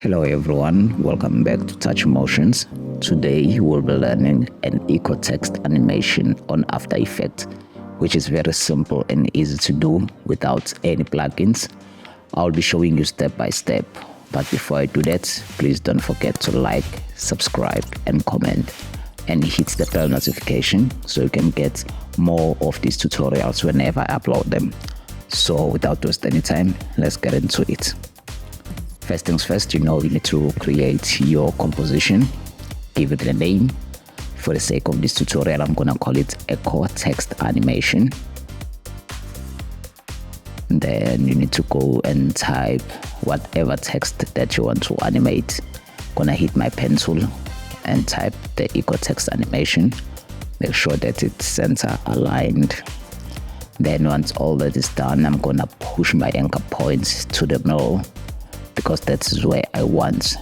Hello everyone, welcome back to TouchMotions. Today we'll be learning an eco text animation on After Effects, which is very simple and easy to do without any plugins. I'll be showing you step by step, but before I do that, please don't forget to like, subscribe and comment and hit the bell notification so you can get more of these tutorials whenever I upload them. So without wasting any time, let's get into it. First things first, you need to create your composition, give it a name. For the sake of this tutorial, I'm gonna call it eco text animation. Then you need to go and type whatever text that you want to animate. Gonna hit my pencil and type the eco text animation. Make sure that it's center aligned. Then once all that is done, I'm gonna push my anchor points to the middle, because that's where I want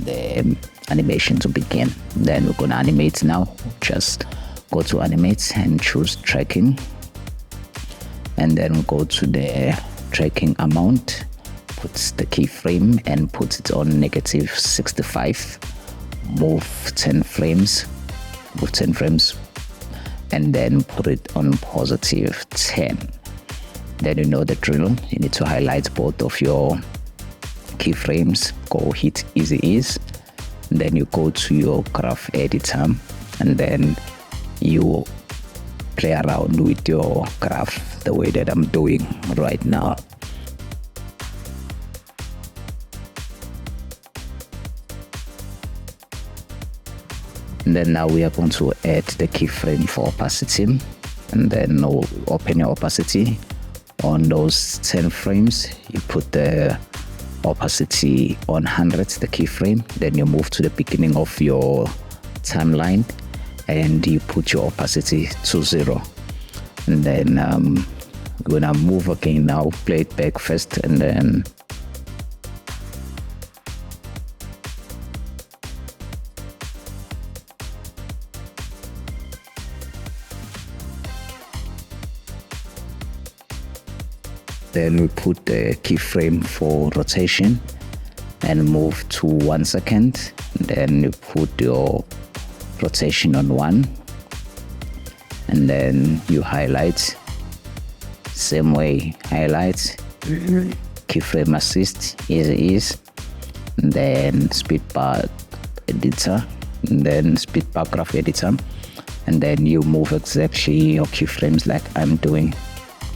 the animation to begin. Then we're gonna animate now. Just go to animate and choose tracking, and then go to the tracking amount, put the keyframe and put it on -65, move 10 frames, and then put it on +10. Then you know the drill. You need to highlight both of your keyframes, go hit easy ease, then you go to your graph editor and then you play around with your graph the way that I'm doing right now. And then now we are going to add the keyframe for opacity, and then open your opacity. On those 10 frames you put the opacity on 100, the keyframe. Then you move to the beginning of your timeline and you put your opacity to 0. And then we're gonna move again now, play it back first, and then we put the keyframe for rotation and move to 1 second. Then you put your rotation on 1, and then you highlight, same way, highlight, keyframe assist, easy ease, and then speed bar editor, and then speed bar graph editor, and then you move exactly your keyframes like I'm doing.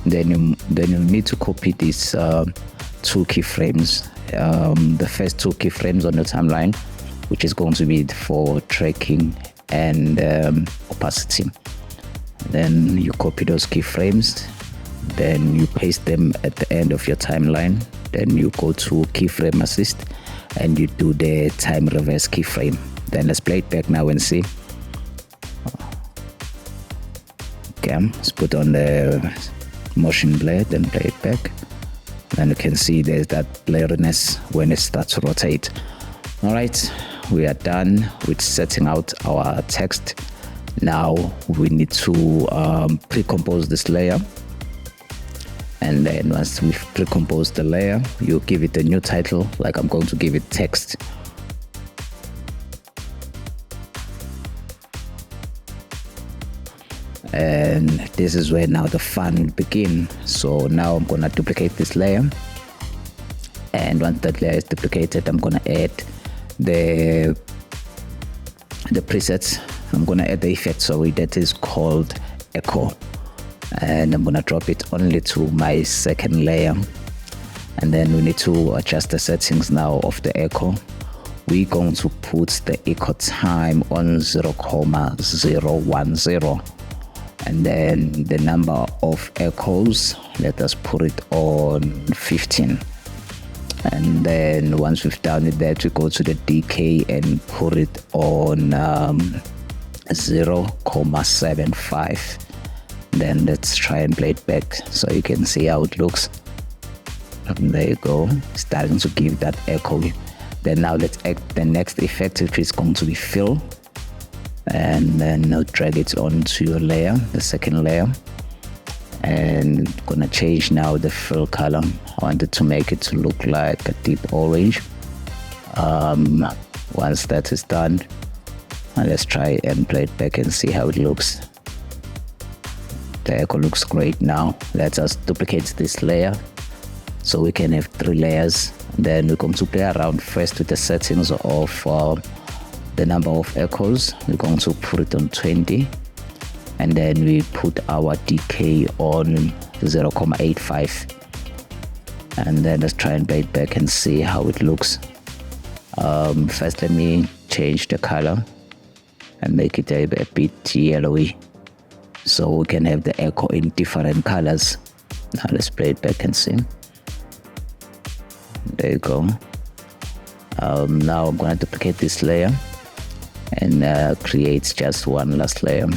Then you need to copy these 2 keyframes, the first 2 keyframes on the timeline, which is going to be for tracking and opacity. Then you copy those keyframes, then you paste them at the end of your timeline. Then you go to keyframe assist and you do the time reverse keyframe. Then let's play it back now and see. Okay, let's put on the motion blur, then play it back, and you can see there's that blurriness when it starts to rotate. All right, we are done with setting out our text. Now we need to pre-compose this layer, and then once we've pre-composed the layer, you give it a new title, like I'm going to give it text. And this is where now the fun will begin. So now I'm gonna duplicate this layer, and once that layer is duplicated, I'm gonna add the presets. I'm gonna add the effect, sorry, that is called echo, and I'm gonna drop it only to my second layer. And then we need to adjust the settings now of the echo. We're going to put the echo time on 0,010, and then the number of echoes, let us put it on 15. And then once we've done it, that we go to the decay and put it on 0,75. Then let's try and play it back so you can see how it looks. And there you go, starting to give that echo. Then now let's add the next effect, which is going to be fill. And then now drag it onto your layer, the second layer, and gonna change now the fill color. I wanted to make it to look like a deep orange. Once that is done, let's try and play it back and see how it looks. The echo looks great now. Let's just duplicate this layer so we can have 3 layers. Then we're going to play around first with the settings of the number of echoes. We're going to put it on 20, and then we put our decay on 0.85, and then let's try and play it back and see how it looks. First, let me change the color and make it a bit yellowy so we can have the echo in different colors. Now let's play it back and see. There you go. Now I'm going to duplicate this layer and create just one last layer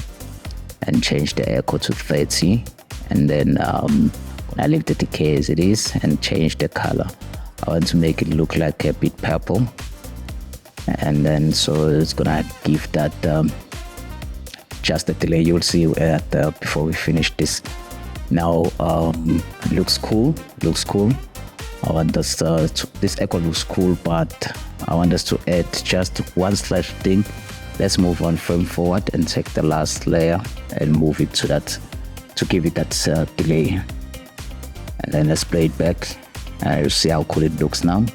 and change the echo to 30, and then I leave the decay as it is and change the color. I want to make it look like a bit purple, and then so it's gonna give that just the delay you'll see before we finish this. Now looks cool. I want us this echo looks cool, but I want us to add just one slash thing. Let's move one frame forward and take the last layer and move it to that, to give it that delay, and then let's play it back and you'll see how cool it looks now.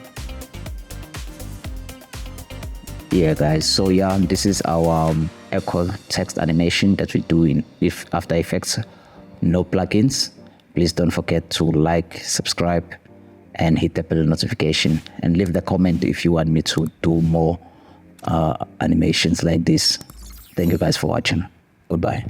Yeah guys, so yeah, this is our echo text animation that we do in After Effects, no plugins. Please don't forget to like, subscribe, and hit the bell notification, and leave the comment if you want me to do more animations like this. Thank you guys for watching. Goodbye.